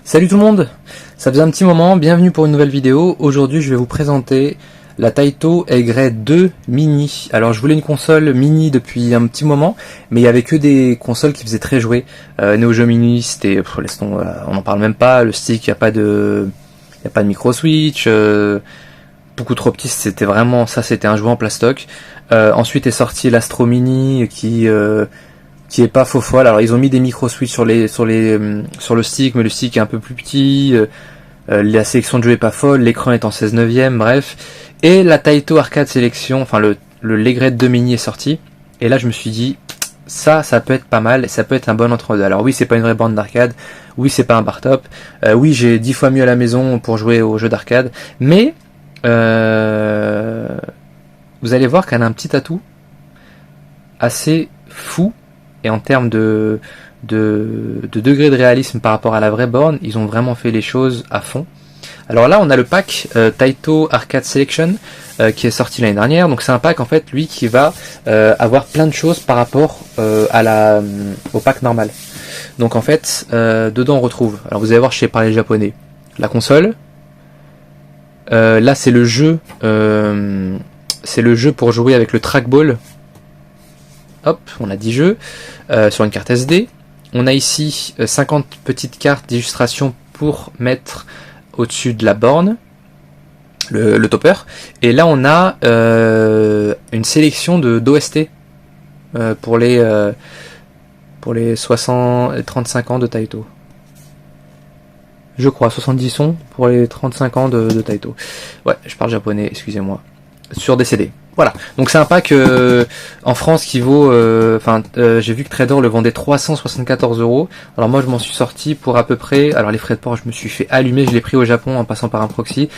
Salut tout le monde, ça faisait un petit moment, bienvenue pour une nouvelle vidéo. Aujourd'hui je vais vous présenter la Taito Aigret 2 Mini. Alors je voulais une console mini depuis un petit moment, mais il y avait que des consoles qui faisaient très jouer. Neo Geo Mini, c'était, on n'en parle même pas, le stick, il n'y a pas de micro switch, beaucoup trop petit, c'était vraiment, ça c'était un jouet en plastoc. Ensuite est sorti l'Astro Mini qui est pas faux folle. Alors ils ont mis des micro switch sur le stick, mais le stick est un peu plus petit. La sélection de jeux est pas folle, l'écran est en 16 neuvième, bref. Et la Taito Arcade Sélection, enfin le Aigret 2 Mini est sorti. Et là je me suis dit, ça peut être pas mal, ça peut être un bon entre-deux. Alors oui, c'est pas une vraie bande d'arcade, oui c'est pas un bar top, oui j'ai 10 fois mieux à la maison pour jouer aux jeux d'arcade, mais vous allez voir qu'elle a un petit atout assez fou. Et en termes de degré de réalisme par rapport à la vraie borne, ils ont vraiment fait les choses à fond. Alors là, on a le pack Taito Arcade Selection qui est sorti l'année dernière. Donc c'est un pack en fait, lui, qui va avoir plein de choses par rapport au pack normal. Donc en fait, dedans on retrouve, alors vous allez voir, je sais parler japonais, la console. Là c'est le jeu pour jouer avec le trackball. Hop, on a 10 jeux sur une carte SD. On a ici 50 petites cartes d'illustration pour mettre au-dessus de la borne, le topper. Et là, on a une sélection d'OST pour les 35 ans de Taito. Je crois, 70 sons pour les 35 ans de Taito. Ouais, je parle japonais, excusez-moi. Sur des CD. Voilà, donc c'est un pack en France qui vaut, j'ai vu que Trader le vendait 374 €. Alors moi je m'en suis sorti pour à peu près, alors les frais de port je me suis fait allumer, je l'ai pris au Japon en passant par un proxy.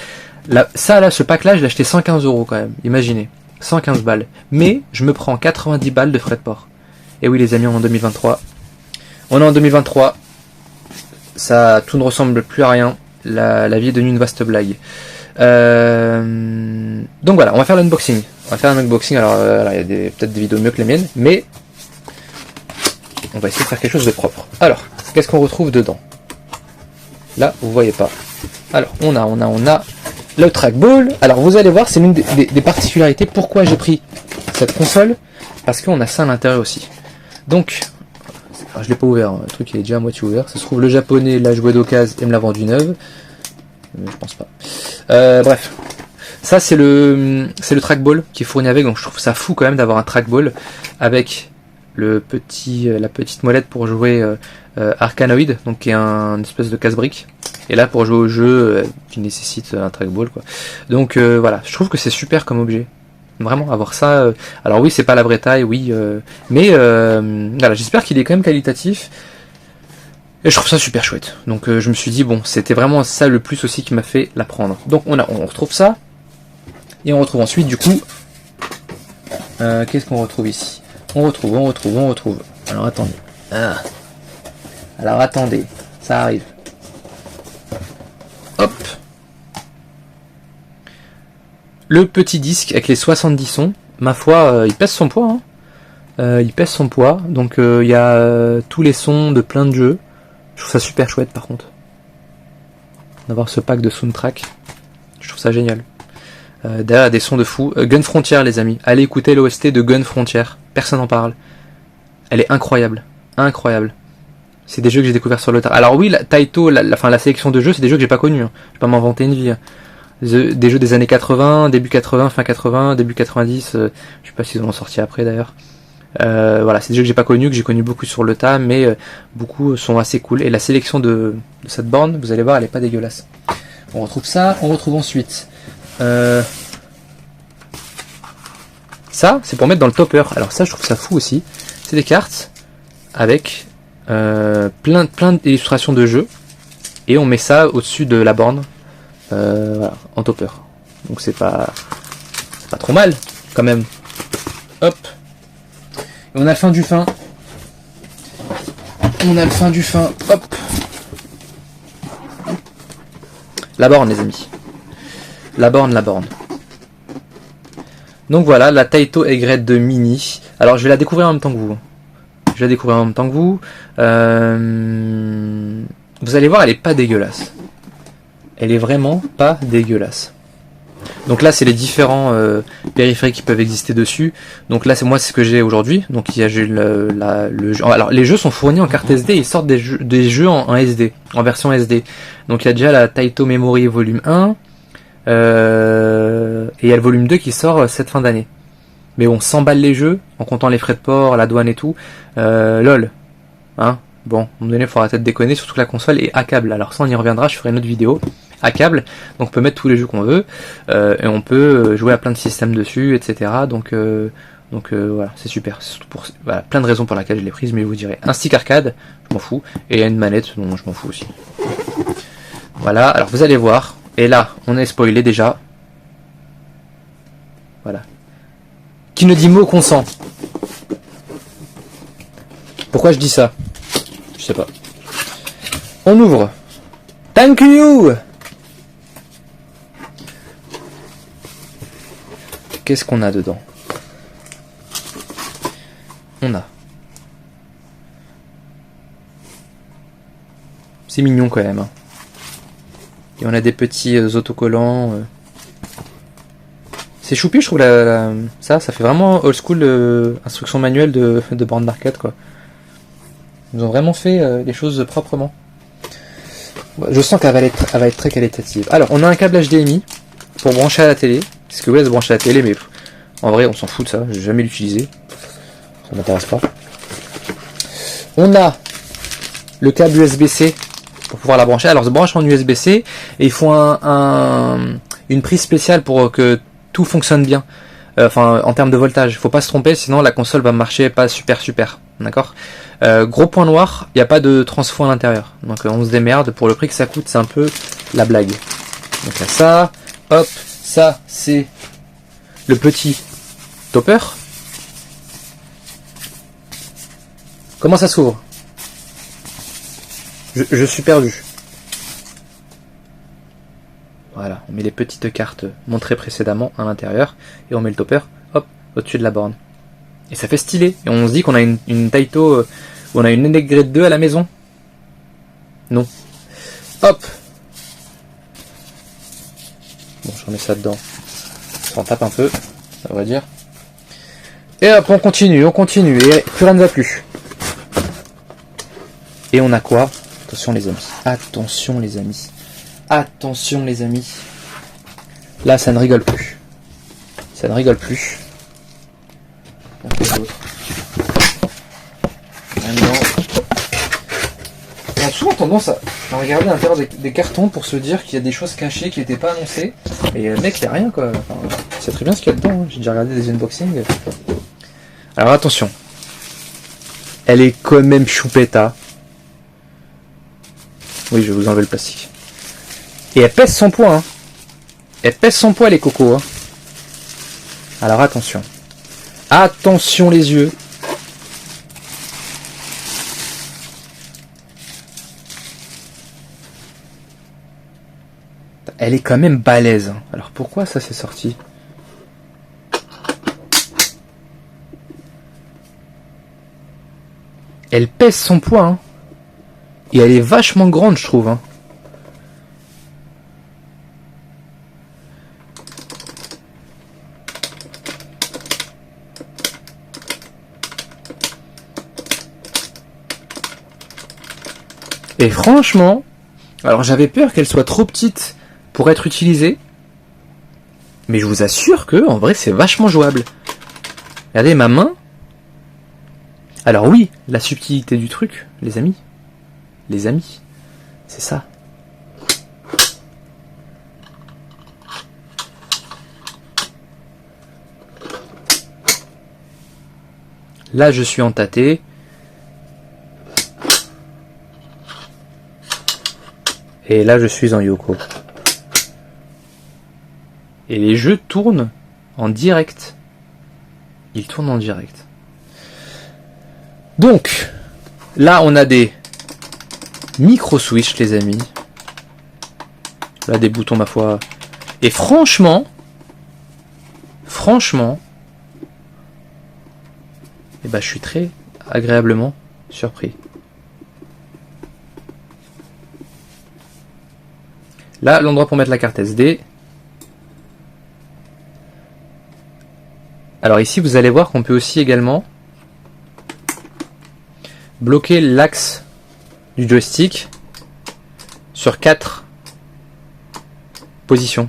Ce pack là je l'ai acheté 115 € quand même, imaginez, 115 balles. Mais je me prends 90 balles de frais de port. Et oui les amis, on est en 2023. On est en 2023, tout ne ressemble plus à rien, la vie est devenue une vaste blague. Donc voilà, on va faire l'unboxing. Alors il y a peut-être des vidéos mieux que les miennes, mais on va essayer de faire quelque chose de propre. Alors, qu'est-ce qu'on retrouve dedans? Là, vous voyez pas. Alors, on a le trackball. Alors, vous allez voir, c'est l'une des particularités. Pourquoi j'ai pris cette console? Parce qu'on a ça à l'intérieur aussi. Donc, je l'ai pas ouvert, hein. Le truc il est déjà à moitié ouvert. Ça se trouve, le japonais l'a joué d'occasion et me l'a vendu neuve. Je pense pas. Bref. Ça c'est le trackball qui est fourni avec, donc je trouve ça fou quand même d'avoir un trackball avec la petite molette pour jouer Arkanoid, donc qui est un espèce de casse-brique. Et là pour jouer au jeu qui nécessite un trackball quoi. Donc voilà, je trouve que c'est super comme objet. Vraiment avoir ça. Alors oui, c'est pas la vraie taille, oui, mais voilà, j'espère qu'il est quand même qualitatif. Et je trouve ça super chouette. Donc je me suis dit bon, c'était vraiment ça le plus aussi qui m'a fait la prendre. Donc on retrouve ça. Et on retrouve ensuite du coup. Qu'est-ce qu'on retrouve ici? On retrouve. Alors attendez. Alors attendez, ça arrive. Hop. Le petit disque avec les 70 sons. Ma foi, il pèse son poids. Hein. Il pèse son poids. Donc il y a tous les sons de plein de jeux. Je trouve ça super chouette par contre. D'avoir ce pack de soundtrack. Je trouve ça génial. Derrière des sons de fou. Gun Frontier les amis. Allez écouter l'OST de Gun Frontier. Personne n'en parle. Elle est incroyable. Incroyable. C'est des jeux que j'ai découvert sur le tard. Alors oui, la Taito, la sélection de jeux, c'est des jeux que j'ai pas connus. Hein. Je vais pas m'inventer une vie. Hein. Des jeux des années 80, début 80, fin 80, début 90. Je sais pas s'ils en ont sorti après d'ailleurs. Voilà, c'est des jeux que j'ai pas connus, que j'ai connus beaucoup sur le tas, mais beaucoup sont assez cool. Et la sélection de cette borne, vous allez voir, elle est pas dégueulasse. On retrouve ça, on retrouve ensuite ça, c'est pour mettre dans le topper. Alors ça, je trouve ça fou aussi. C'est des cartes avec plein d'illustrations de jeux, et on met ça au-dessus de la borne, voilà, en topper. Donc c'est pas trop mal quand même. Hop. Et on a le fin du fin. Hop. La borne les amis. La borne. Donc voilà, la Taito Aigret 2 Mini. Alors je vais la découvrir en même temps que vous. vous allez voir, elle est pas dégueulasse. Elle est vraiment pas dégueulasse. Donc là, c'est les différents périphériques qui peuvent exister dessus. Donc là, c'est moi, c'est ce que j'ai aujourd'hui. Donc il y a le jeu. Alors les jeux sont fournis en carte SD. Ils sortent des jeux en SD, en version SD. Donc il y a déjà la Taito Memory volume 1. Et il y a le volume 2 qui sort cette fin d'année. Mais bon, 100 balles les jeux, en comptant les frais de port, la douane et tout. Lol. Hein? Bon, à un moment donné, il faut arrêter de déconner, surtout que la console est à câble. Alors ça, on y reviendra, je ferai une autre vidéo. À câble, donc on peut mettre tous les jeux qu'on veut, et on peut jouer à plein de systèmes dessus, etc. Donc voilà, c'est super. C'est surtout pour voilà, plein de raisons pour lesquelles je l'ai prise, mais je vous dirais un stick arcade, je m'en fous, et une manette, dont je m'en fous aussi. Voilà, alors vous allez voir, et là, on est spoilé déjà. Voilà. Qui ne dit mot consent. Pourquoi je dis ça? Je sais pas. On ouvre. Thank you. Qu'est-ce qu'on a dedans? On a. C'est mignon quand même. Hein. Et on a des petits autocollants. C'est choupi, je trouve. Ça fait vraiment old school instruction manuelle de borne d'arcade, quoi. Ils ont vraiment fait les choses proprement. Je sens qu'elle va être très qualitative. Alors, on a un câble HDMI pour brancher à la télé. Parce que ouais, se brancher à la télé, mais en vrai, on s'en fout de ça. J'ai jamais l'utilisé. Ça m'intéresse pas. On a le câble USB-C pour pouvoir la brancher. Alors, se branche en USB-C et il faut une prise spéciale pour que tout fonctionne bien. Enfin, en termes de voltage. Il faut pas se tromper, sinon la console va marcher pas super. D'accord. Gros point noir, il n'y a pas de transfo à l'intérieur. Donc on se démerde. Pour le prix que ça coûte, c'est un peu la blague. Donc là, ça, hop, ça, c'est le petit topper. Comment ça s'ouvre? Je suis perdu. Voilà, on met les petites cartes montrées précédemment à l'intérieur et on met le topper, hop, au-dessus de la borne. Et ça fait stylé. Et on se dit qu'on a une Taito, où on a une NX 2 à la maison. Non. Hop. Bon, je remets ça dedans. Ça en tape un peu, ça va dire. Et hop, on continue. Et plus rien ne va plus. Et on a quoi? Attention les amis. Attention les amis. Là, ça ne rigole plus. On a souvent tendance à regarder à l'intérieur des cartons pour se dire qu'il y a des choses cachées qui n'étaient pas annoncées. Et mec, il n'y a rien quoi. Enfin, c'est très bien ce qu'il y a dedans. Hein. J'ai déjà regardé des unboxings. Alors attention. Elle est quand même choupetta. Oui, je vais vous enlever le plastique. Et elle pèse son poids. Hein. Elle pèse son poids les cocos. Hein. Alors attention. Attention les yeux. Elle est quand même balèze. Hein. Alors pourquoi ça s'est sorti? Elle pèse son poids. Hein. Et elle est vachement grande, je trouve. Hein. Et franchement, alors j'avais peur qu'elle soit trop petite pour être utilisée, mais je vous assure que en vrai c'est vachement jouable. Regardez ma main. Alors oui, la subtilité du truc, les amis, c'est ça. Là je suis entâté. Et là, je suis en Yoko. Et les jeux tournent en direct. Ils tournent en direct. Donc, là, on a des micro-switch, les amis. Là, des boutons, ma foi. Et franchement, eh ben, je suis très agréablement surpris. Là, l'endroit pour mettre la carte SD. Alors ici, vous allez voir qu'on peut aussi également bloquer l'axe du joystick sur 4 positions.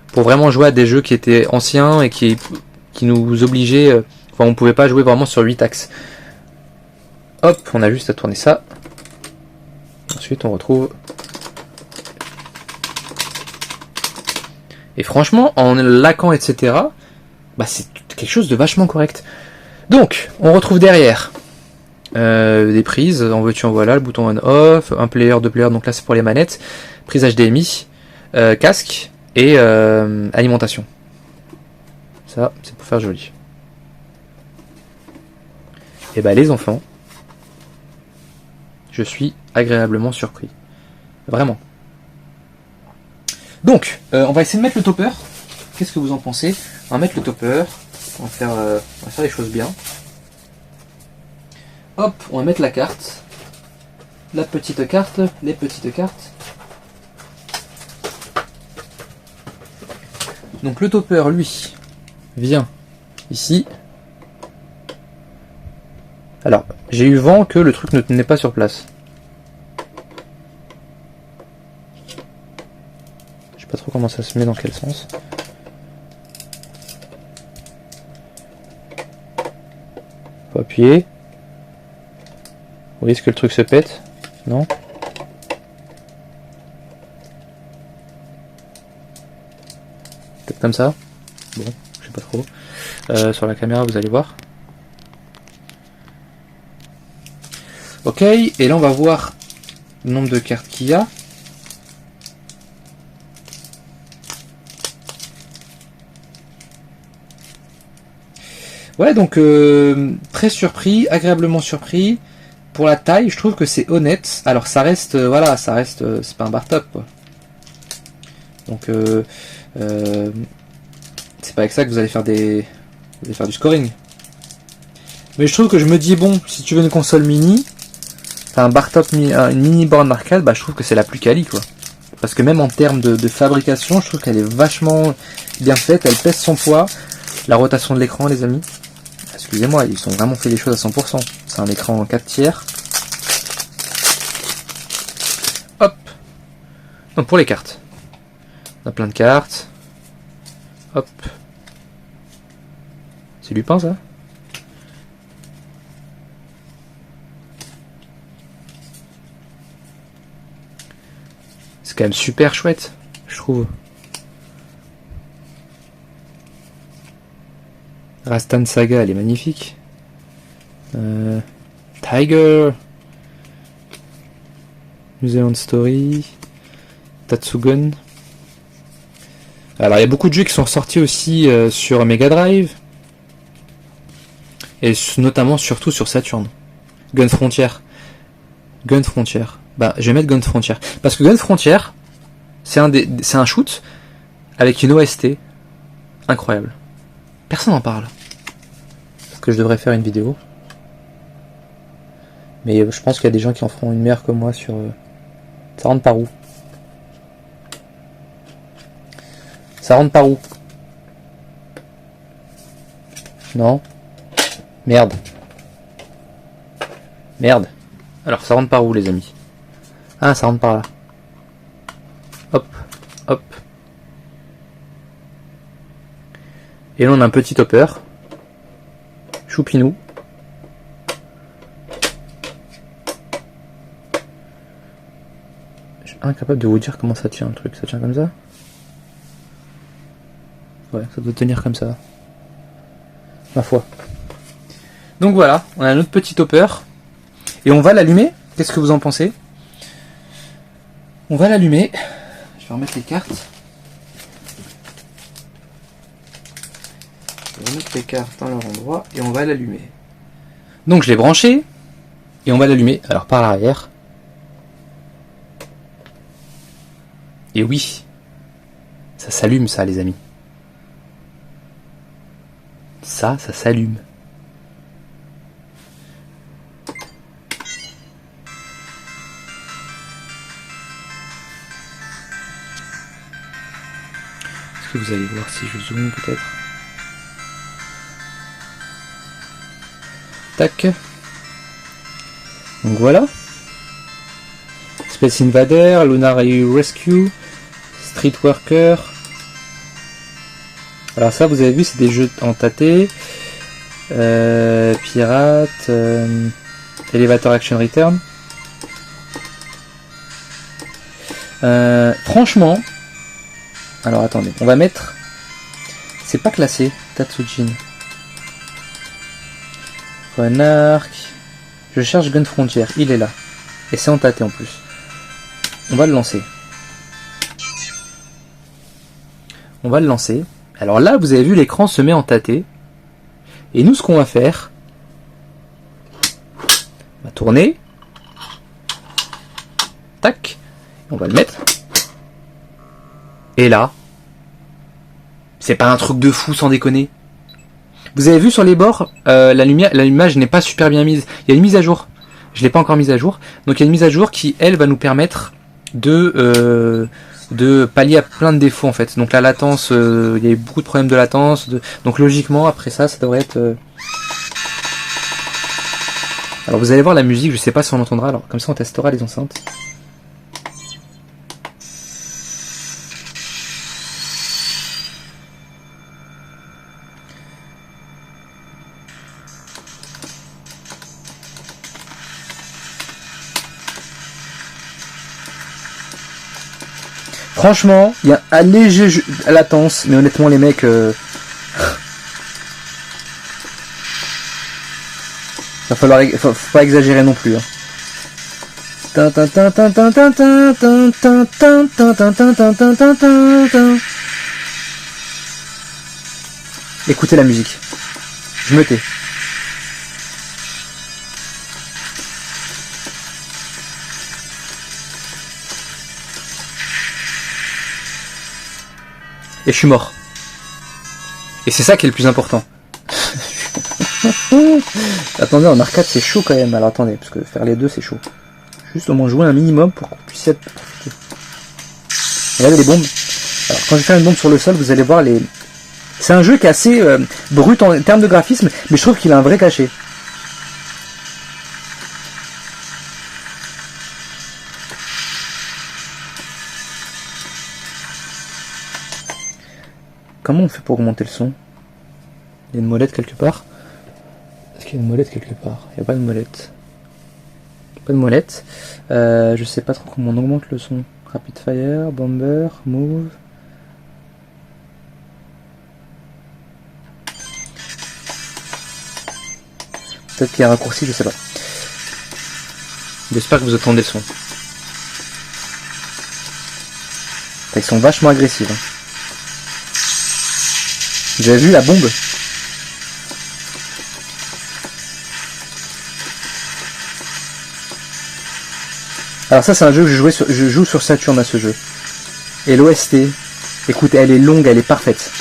Pour vraiment jouer à des jeux qui étaient anciens et qui nous obligeaient... Enfin, on pouvait pas jouer vraiment sur 8 axes. Hop, on a juste à tourner ça. Ensuite, on retrouve... Et franchement, en laquant, etc., bah, c'est quelque chose de vachement correct. Donc, on retrouve derrière des prises, en veux-tu en voilà, le bouton on-off, un player, deux players, donc là c'est pour les manettes, prise HDMI, casque et alimentation. Ça, c'est pour faire joli. Et bah les enfants, je suis agréablement surpris. Vraiment. Donc, on va essayer de mettre le topper. Qu'est-ce que vous en pensez? On va mettre le topper. On va faire les choses bien. Hop, on va mettre la carte. La petite carte, les petites cartes. Donc le topper, lui, vient ici. Alors, j'ai eu vent que le truc ne tenait pas sur place. Je sais pas trop comment ça se met, dans quel sens. Faut appuyer. Vous voyez, est-ce que le truc se pète? Non? Peut-être comme ça? Bon, je sais pas trop. Sur la caméra, vous allez voir. Ok, et là on va voir le nombre de cartes qu'il y a. Ouais, donc très surpris, agréablement surpris. Pour la taille, je trouve que c'est honnête. Alors ça reste, voilà, ça reste, c'est pas un bar top, quoi. Donc c'est pas avec ça que vous allez faire du scoring. Mais je trouve que je me dis, bon, si tu veux une console mini, t'as un bar top, une mini borne arcade, bah je trouve que c'est la plus quali, quoi. Parce que même en termes de fabrication, je trouve qu'elle est vachement bien faite, elle pèse son poids. La rotation de l'écran, les amis. Excusez-moi, ils ont vraiment fait les choses à 100%. C'est un écran en 4 tiers. Hop. Donc pour les cartes. On a plein de cartes. Hop. C'est Lupin, ça? C'est quand même super chouette, je trouve. Rastan Saga, elle est magnifique. Tiger. New Zealand Story. Tatsugun. Alors il y a beaucoup de jeux qui sont sortis aussi sur Mega Drive. Et notamment surtout sur Saturn. Gun Frontier. Gun Frontier. Bah je vais mettre Gun Frontier. Parce que Gun Frontier, c'est un shoot avec une OST incroyable. Personne n'en parle. Parce que je devrais faire une vidéo. Mais je pense qu'il y a des gens qui en feront une meilleure que moi sur... Ça rentre par où? Ça rentre par où? Non? Merde. Merde. Alors ça rentre par où, les amis? Ah, ça rentre par là. Hop. Hop. Et là on a un petit topper. Choupinou. Je suis incapable de vous dire comment ça tient le truc. Ça tient comme ça? Ouais, ça doit tenir comme ça. Ma foi. Donc voilà, on a notre petit topper. Et on va l'allumer. Qu'est-ce que vous en pensez? On va l'allumer. Je vais remettre les cartes. On va remettre les cartes dans leur endroit et on va l'allumer. Donc je l'ai branché et on va l'allumer. Alors par l'arrière. Et oui, ça s'allume ça, les amis. Ça s'allume. que vous allez voir si je zoome peut-être. Tac. Donc voilà. Space Invader, Lunar Rescue, Street Worker. Alors ça, vous avez vu, c'est des jeux en tâté. Pirate, Elevator Action Return. Franchement, alors attendez, on va mettre. C'est pas classé, Tatsujin. Renark. Je cherche Gun Frontier, il est là. Et c'est en tâté en plus. On va le lancer. On va le lancer. Alors là, vous avez vu, l'écran se met en tâté. Et nous, ce qu'on va faire, on va tourner. Tac. On va le mettre. Et là, c'est pas un truc de fou sans déconner. Vous avez vu sur les bords, l'image n'est pas super bien mise. Il y a une mise à jour. Je l'ai pas encore mise à jour. Donc il y a une mise à jour qui, elle, va nous permettre de pallier à plein de défauts en fait. Donc la latence, il y a eu beaucoup de problèmes de latence. Donc logiquement, après ça, ça devrait être... Alors vous allez voir la musique, je sais pas si on l'entendra. Alors comme ça, on testera les enceintes. Franchement, il y a un léger latence, mais honnêtement les mecs... faut pas exagérer non plus. Écoutez la musique. Je me tais. Et je suis mort. Et c'est ça qui est le plus important. Attendez, en arcade c'est chaud quand même. Alors attendez, parce que faire les deux c'est chaud. Juste au moins jouer un minimum pour qu'on puisse y être profité. Regardez les bombes. Alors quand je vais faire une bombe sur le sol, vous allez voir les... C'est un jeu qui est assez brut en termes de graphisme, mais je trouve qu'il a un vrai cachet. Comment on fait pour augmenter le son? Il y a une molette quelque part? Est-ce qu'il y a une molette quelque part? Il n'y a pas de molette. Pas de molette. Je sais pas trop comment on augmente le son. Rapid Fire, Bomber, Move. Peut-être qu'il y a un raccourci, je sais pas. J'espère que vous entendez le son. Ils sont vachement agressifs. Hein. Vous avez vu la bombe? Alors ça c'est un jeu que je joue sur Saturn à ce jeu. Et l'OST, écoute, elle est longue, elle est parfaite.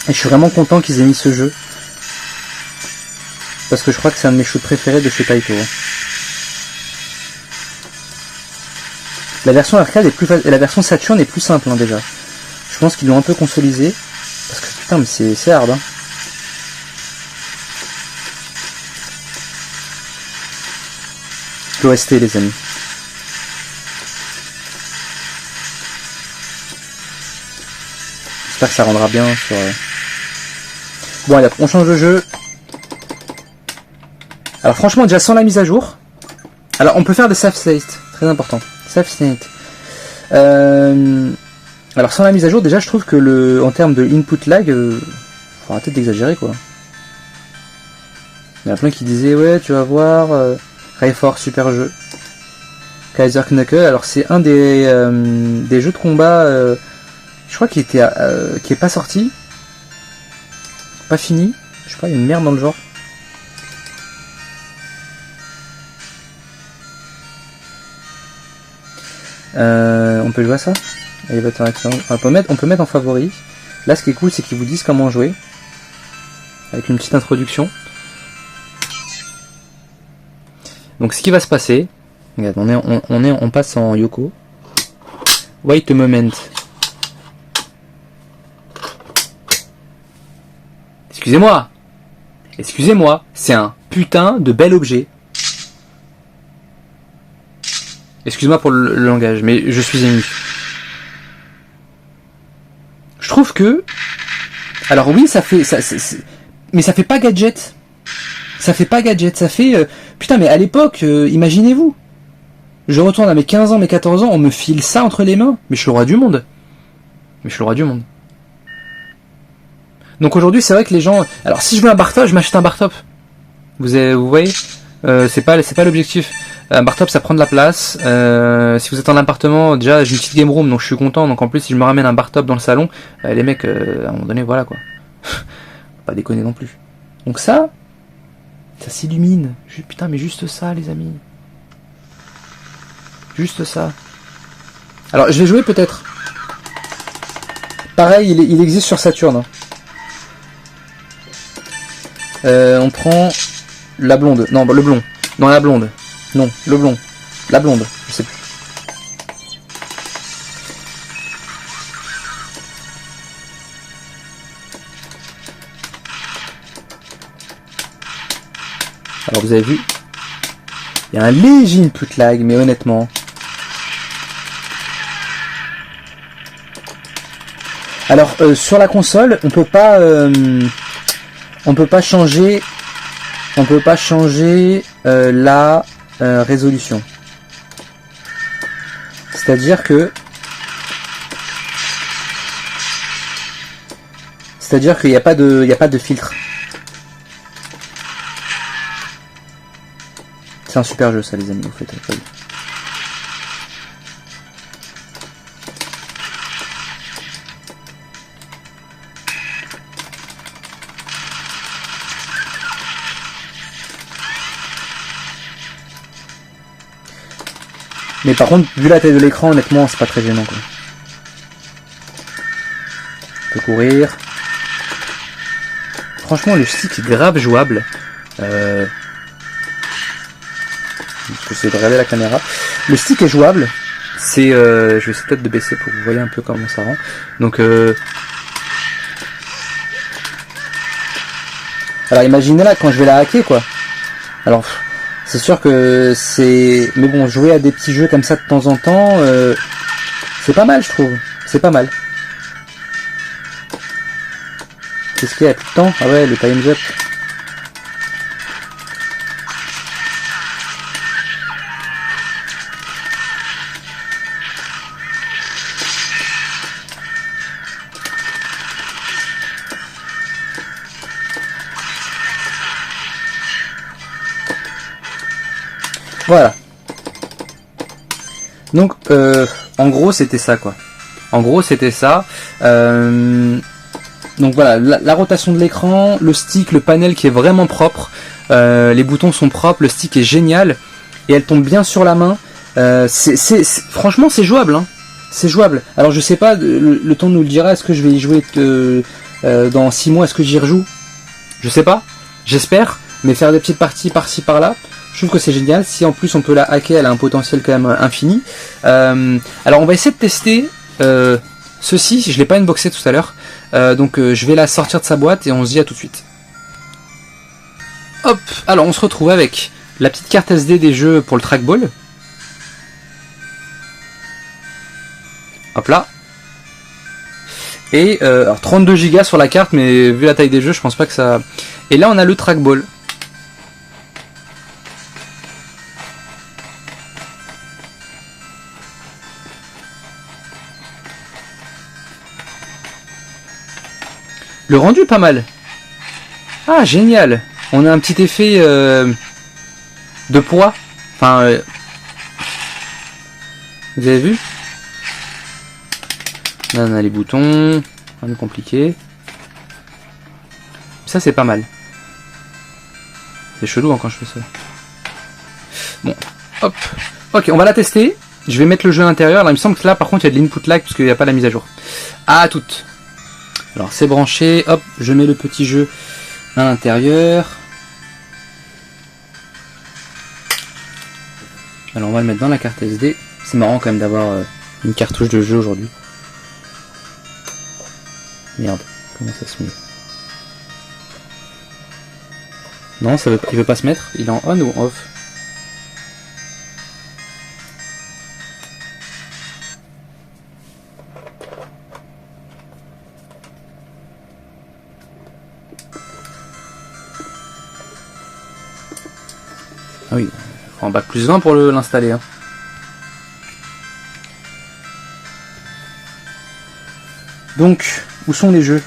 Et je suis vraiment content qu'ils aient mis ce jeu. Parce que je crois que c'est un de mes shoots préférés de chez Taito. La version arcade est plus facile, et la version Saturn est plus simple hein, déjà. Je pense qu'ils l'ont un peu consolidé. Parce que putain mais c'est hard hein. L'OST les amis. J'espère que ça rendra bien sur... Bon allez, on change de jeu. Alors franchement, déjà sans la mise à jour. Alors on peut faire des save state, très important. Save state. Alors sans la mise à jour, déjà je trouve que en termes de input lag, faut arrêter d'exagérer quoi. Il y en a plein qui disaient ouais tu vas voir, Rayforce super jeu. Kaiser Knuckle, alors c'est un des jeux de combat Je crois qu'il était qui est pas sorti. Pas fini. Je sais pas, il y a une merde dans le genre. On peut jouer à ça. On peut mettre en favori. Là, ce qui est cool, c'est qu'ils vous disent comment jouer. Avec une petite introduction. Donc, ce qui va se passer... Regarde, on passe en Yoko. Wait a moment. Excusez-moi, c'est un putain de bel objet. Excuse-moi pour le langage, mais je suis ému. Je trouve que... Alors oui, ça fait... mais ça fait pas gadget. Ça fait pas gadget, ça fait... Putain, mais à l'époque, imaginez-vous. Je retourne à mes 15 ans, mes 14 ans, on me file ça entre les mains. Mais je suis le roi du monde. Donc aujourd'hui, c'est vrai que les gens... Alors si je veux un bar top, je m'achète un bar top. Vous voyez, c'est pas l'objectif. Un bar top, ça prend de la place. Si vous êtes en appartement, déjà j'ai une petite game room, donc je suis content. Donc en plus, si je me ramène un bar top dans le salon, les mecs, à un moment donné, voilà quoi. Pas déconner non plus. Donc ça s'illumine. Putain, mais juste ça, les amis. Juste ça. Alors, je vais jouer peut-être. Pareil, il existe sur Saturn. Hein. On prend la blonde. Non, le blond. Non, la blonde. Non, le blond. La blonde, je sais plus. Alors vous avez vu, il y a un léger input lag, mais honnêtement. Alors sur la console, on peut pas changer la résolution. C'est-à-dire qu'il n'y a pas de filtre. C'est un super jeu ça les amis, vous faites pas bien. Mais par contre, vu la taille de l'écran, honnêtement, c'est pas très gênant quoi. On peut courir. Franchement, le stick est grave jouable. Je vais essayer de regarder la caméra. Le stick est jouable. C'est, je vais essayer peut-être de baisser pour que vous voyez un peu comment ça rend. Donc, alors imaginez là quand je vais la hacker quoi. Alors, c'est sûr que c'est, mais bon, jouer à des petits jeux comme ça de temps en temps, c'est pas mal je trouve. C'est pas mal. Qu'est-ce qu'il y a tout le temps? Ah ouais, le time up. Voilà. Donc, en gros, c'était ça, quoi. En gros, c'était ça. Donc voilà, la rotation de l'écran, le stick, le panel qui est vraiment propre. Les boutons sont propres, le stick est génial. Et elle tombe bien sur la main. Franchement, c'est jouable. Hein. C'est jouable. Alors, je sais pas, le temps nous le dira. Est-ce que je vais y jouer dans 6 mois? Est-ce que j'y rejoue? Je sais pas. J'espère. Mais faire des petites parties par-ci, par-là. Je trouve que c'est génial. Si en plus on peut la hacker, elle a un potentiel quand même infini. Alors on va essayer de tester ceci. Je l'ai pas unboxé tout à l'heure. Donc je vais la sortir de sa boîte et on se dit à tout de suite. Hop. Alors on se retrouve avec la petite carte SD des jeux pour le trackball. Hop là. Et alors 32 Go sur la carte, mais vu la taille des jeux, je pense pas que ça... Et là on a le trackball. Le rendu pas mal. Ah génial. On a un petit effet de poids. Enfin vous avez vu? Là on a les boutons, rien de compliqué. Ça c'est pas mal. C'est chelou hein, quand je fais ça. Bon, hop. Ok, on va la tester. Je vais mettre le jeu à l'intérieur. Alors il me semble que là par contre il y a de l'input lag parce qu'il n'y a pas la mise à jour. À toutes. Alors c'est branché. Hop, je mets le petit jeu à l'intérieur. Alors on va le mettre dans la carte SD. C'est marrant quand même d'avoir une cartouche de jeu aujourd'hui. Merde, comment ça se met? Non, il veut pas se mettre. Il est en on ou en off? Ah oui, faut un bac plus 20 pour l'installer. Hein. Donc, où sont les jeux?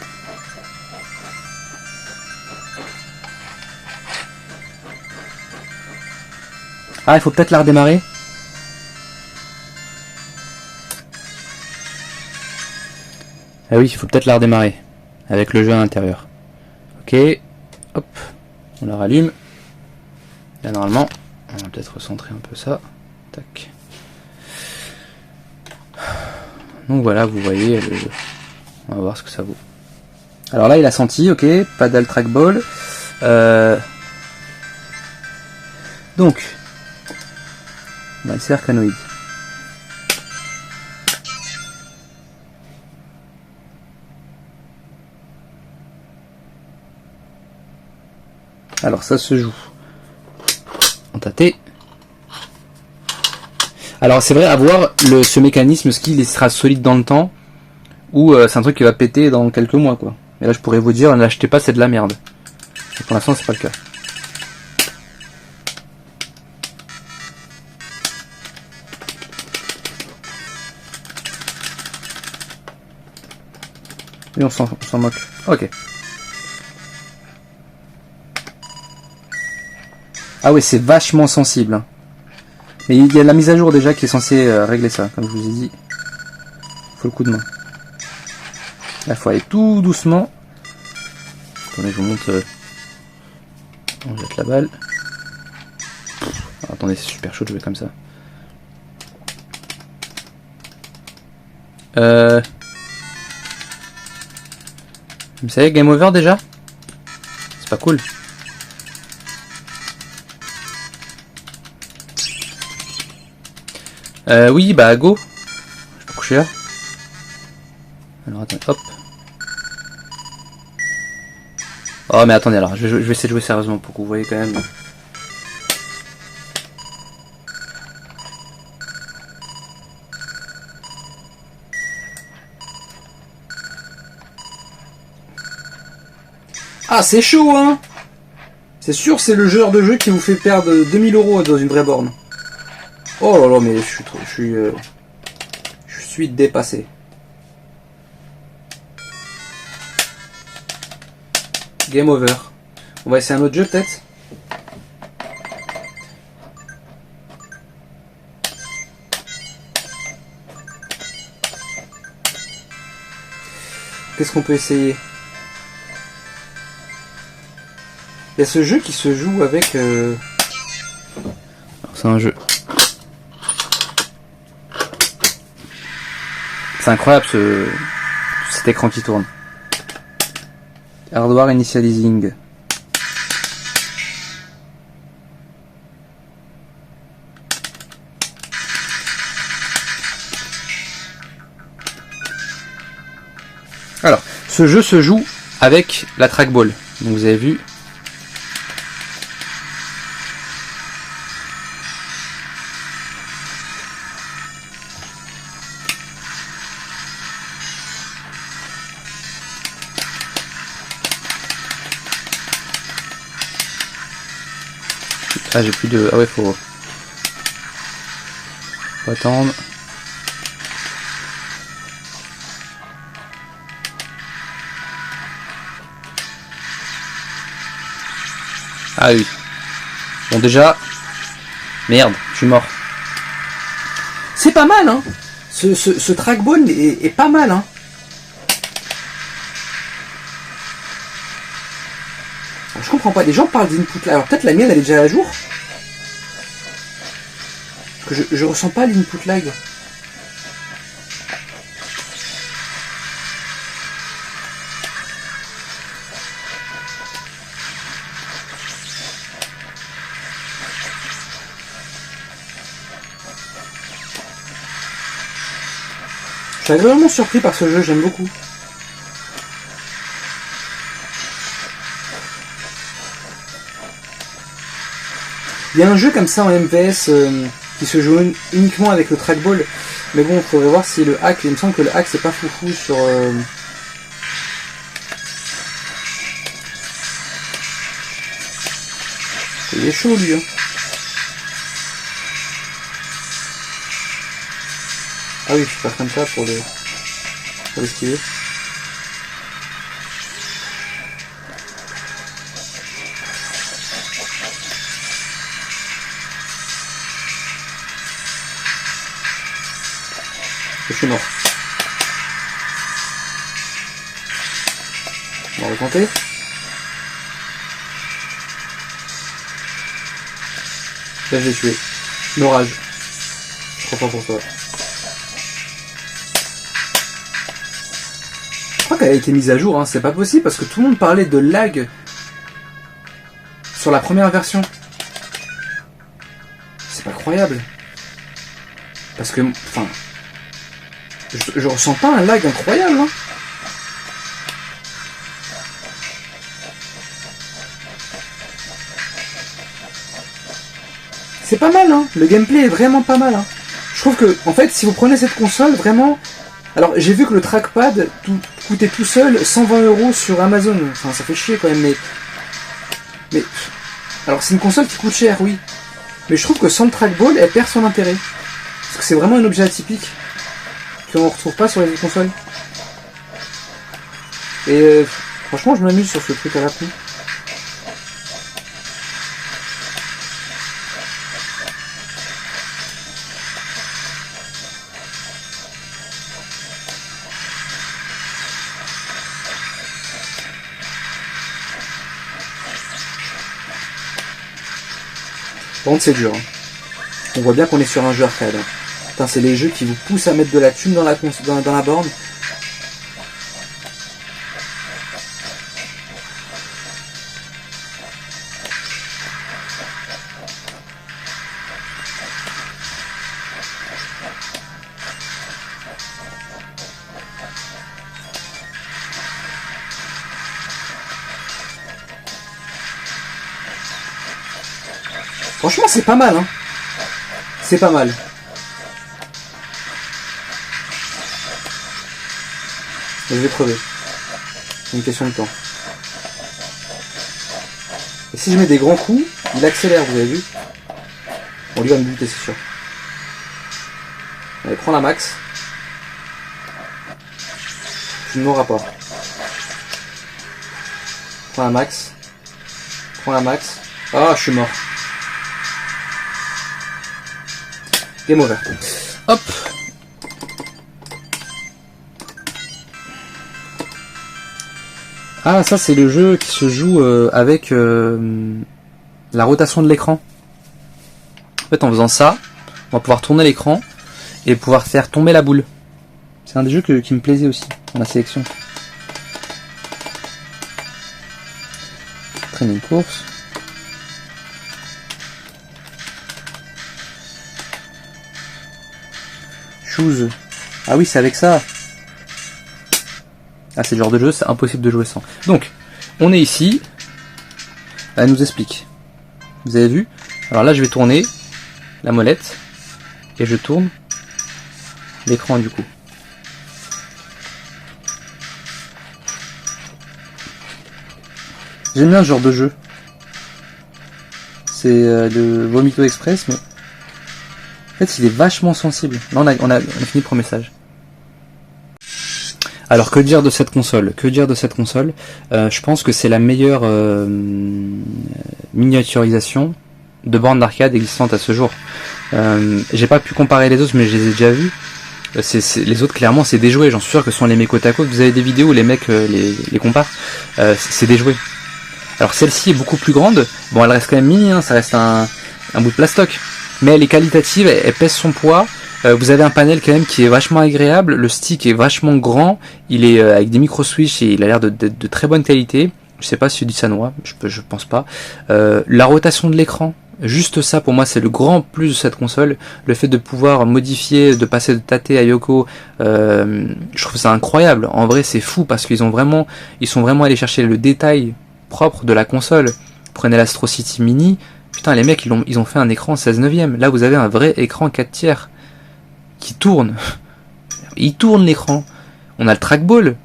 Ah, il faut peut-être la redémarrer. Ah oui, il faut peut-être la redémarrer. Avec le jeu à l'intérieur. Ok. Hop. On la rallume. Là, normalement, on va peut-être recentrer un peu ça. Tac. Donc voilà, vous voyez le jeu. On va voir ce que ça vaut. Alors là, il a senti, ok. Paddle trackball. Donc, on va le cercanoïde. Alors ça se joue en tâté. Alors c'est vrai, à voir ce mécanisme, est-ce qu'il sera solide dans le temps ou c'est un truc qui va péter dans quelques mois quoi. Et là je pourrais vous dire, ne l'achetez pas, c'est de la merde. Et pour l'instant c'est pas le cas. Et on s'en moque. Ok. Ah oui, c'est vachement sensible. Hein. Mais il y a la mise à jour déjà qui est censée régler ça, comme je vous ai dit. Faut le coup de main. Là, il faut aller tout doucement. Attendez, je vous montre. On jette la balle. Alors, attendez, c'est super chaud de jouer comme ça. Vous savez, game over déjà? C'est pas cool. Oui, bah go. Je peux coucher là. Alors attendez, hop. Oh mais attendez, alors je vais essayer de jouer sérieusement pour que vous voyez quand même. Ah c'est chaud hein. C'est sûr, c'est le genre de jeu qui vous fait perdre 2000 € dans une vraie borne. Oh là là, mais je suis dépassé. Game over. On va essayer un autre jeu peut-être. Qu'est-ce qu'on peut essayer? Il y a ce jeu qui se joue avec... C'est un jeu. C'est incroyable cet écran qui tourne. Hardware initializing. Alors, ce jeu se joue avec la trackball. Donc vous avez vu. Ah j'ai plus de... Ah ouais faut attendre. Ah oui. Bon déjà... Merde, je suis mort. C'est pas mal hein. Ce trackball est pas mal hein. Je comprends pas, les gens parlent d'input lag. Alors peut-être la mienne elle est déjà à jour. Parce que je ressens pas l'input lag. Je suis agréablement surpris par ce jeu, j'aime beaucoup. Il y a un jeu comme ça en MVS qui se joue uniquement avec le trackball. Mais bon, il faudrait voir si le hack, il me semble que le hack c'est pas foufou sur... Il est chaud lui. Hein. Ah oui, je peux faire comme ça pour l'esquiver. Je suis mort. On va retenter. Là, je l'ai tué. L'orage. Je suis trop fort pour toi. Je crois qu'elle a été mise à jour, hein. C'est pas possible parce que tout le monde parlait de lag sur la première version. C'est pas croyable. Parce que, enfin, je ressens pas un lag incroyable, hein. C'est pas mal, hein. Le gameplay est vraiment pas mal, hein. Je trouve que, en fait, si vous prenez cette console, vraiment... Alors, j'ai vu que le trackpad coûtait tout seul 120 € sur Amazon. Enfin, ça fait chier quand même, mais... Alors, c'est une console qui coûte cher, oui. Mais je trouve que sans le trackball, elle perd son intérêt. Parce que c'est vraiment un objet atypique qu'on ne retrouve pas sur les autres consoles. Et franchement, je m'amuse sur ce truc à la pluie. Par contre, c'est dur. Hein. On voit bien qu'on est sur un jeu arcade. Hein. Putain, c'est les jeux qui vous poussent à mettre de la thune dans la borne. Franchement, c'est pas mal, hein. C'est pas mal. Je vais crever. C'est une question de temps. Et si je mets des grands coups, il accélère, vous avez vu? Bon, lui va me buter, c'est sûr. Allez, prends la max. Tu ne mourras pas. Prends la max. Prends la max. Ah, je suis mort. Game over. Hop. Ah, ça c'est le jeu qui se joue avec la rotation de l'écran. En fait, en faisant ça, on va pouvoir tourner l'écran et pouvoir faire tomber la boule. C'est un des jeux qui me plaisait aussi dans la sélection. Training course. Choose. Ah oui, c'est avec ça. Ah, c'est le genre de jeu, c'est impossible de jouer sans. Donc, on est ici. Elle nous explique. Vous avez vu? Alors là, je vais tourner la molette. Et je tourne l'écran du coup. J'aime bien ce genre de jeu. C'est le Vomito Express, mais... En fait, il est vachement sensible. Là, on a fini le premier message. Alors, que dire de cette console? Je pense que c'est la meilleure miniaturisation de bornes d'arcade existante à ce jour. J'ai pas pu comparer les autres, mais je les ai déjà vus. Les autres, clairement, c'est des jouets. J'en suis sûr que ce sont les mecs côte à côte. Vous avez des vidéos où les mecs les comparent. C'est des jouets. Alors celle-ci est beaucoup plus grande, bon elle reste quand même mini, hein, ça reste un bout de plastoc, mais elle est qualitative, elle pèse son poids. Vous avez un panel quand même qui est vachement agréable, le stick est vachement grand, il est avec des micro switch et il a l'air d'être de très bonne qualité. Je sais pas si c'est du Sanwa, je pense pas. La rotation de l'écran, juste ça pour moi c'est le grand plus de cette console. Le fait de pouvoir modifier, de passer de Tate à Yoko, je trouve ça incroyable. En vrai c'est fou parce qu'ils sont vraiment allés chercher le détail propre de la console. Prenez l'Astro City Mini, putain les mecs ils ont fait un écran 16 neuvième. Là vous avez un vrai écran 4 tiers qui tourne. Il tourne l'écran. On a le trackball.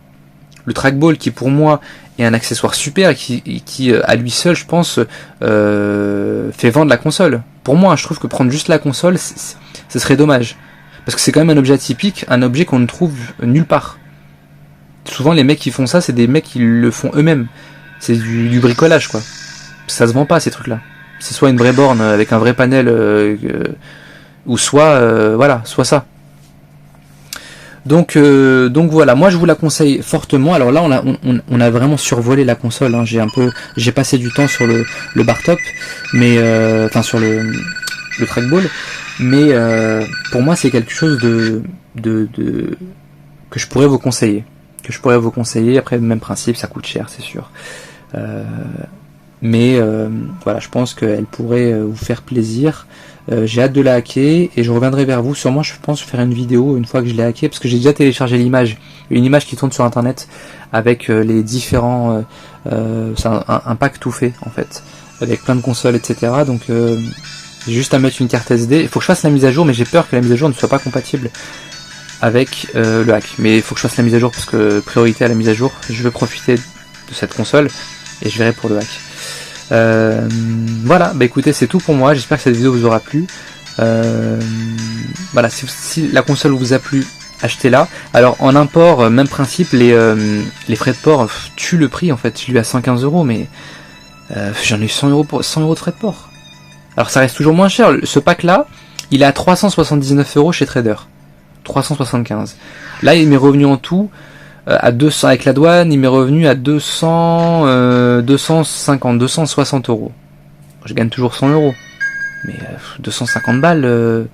Le trackball qui pour moi est un accessoire super qui à lui seul je pense fait vendre la console. Pour moi je trouve que prendre juste la console ce serait dommage. Parce que c'est quand même un objet atypique, un objet qu'on ne trouve nulle part. Souvent les mecs qui font ça c'est des mecs qui le font eux-mêmes. C'est du bricolage quoi. Ça se vend pas ces trucs là. C'est soit une vraie borne avec un vrai panel ou soit voilà, soit ça. Donc voilà, moi je vous la conseille fortement. Alors là on a vraiment survolé la console, hein. J'ai passé du temps sur le bar top, mais enfin sur le trackball, mais pour moi c'est quelque chose que je pourrais vous conseiller. Après même principe, ça coûte cher, c'est sûr. Mais voilà, je pense qu'elle pourrait vous faire plaisir. J'ai hâte de la hacker et je reviendrai vers vous. Sûrement, je pense faire une vidéo une fois que je l'ai hacké parce que j'ai déjà téléchargé l'image. Une image qui tourne sur internet avec les différents. C'est un pack tout fait en fait, avec plein de consoles, etc. Donc j'ai juste à mettre une carte SD. Il faut que je fasse la mise à jour, mais j'ai peur que la mise à jour ne soit pas compatible avec le hack. Mais il faut que je fasse la mise à jour parce que priorité à la mise à jour. Je vais profiter de cette console et je verrai pour le hack. Voilà, bah écoutez, c'est tout pour moi. J'espère que cette vidéo vous aura plu. Voilà, si la console vous a plu, achetez-la. Alors en import, même principe, les frais de port tuent le prix en fait. Je l'ai eu à 115 €, mais j'en ai eu 100 € de frais de port. Alors ça reste toujours moins cher. Ce pack là, il est à 379 € chez Trader. 375. Là, il m'est revenu en tout à 200 avec la douane, il m'est revenu à 260 €. Je gagne toujours 100 €, mais 250 balles,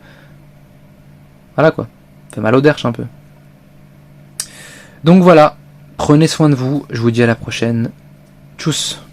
voilà quoi, ça fait mal au derche un peu. Donc voilà, prenez soin de vous, je vous dis à la prochaine, tchuss.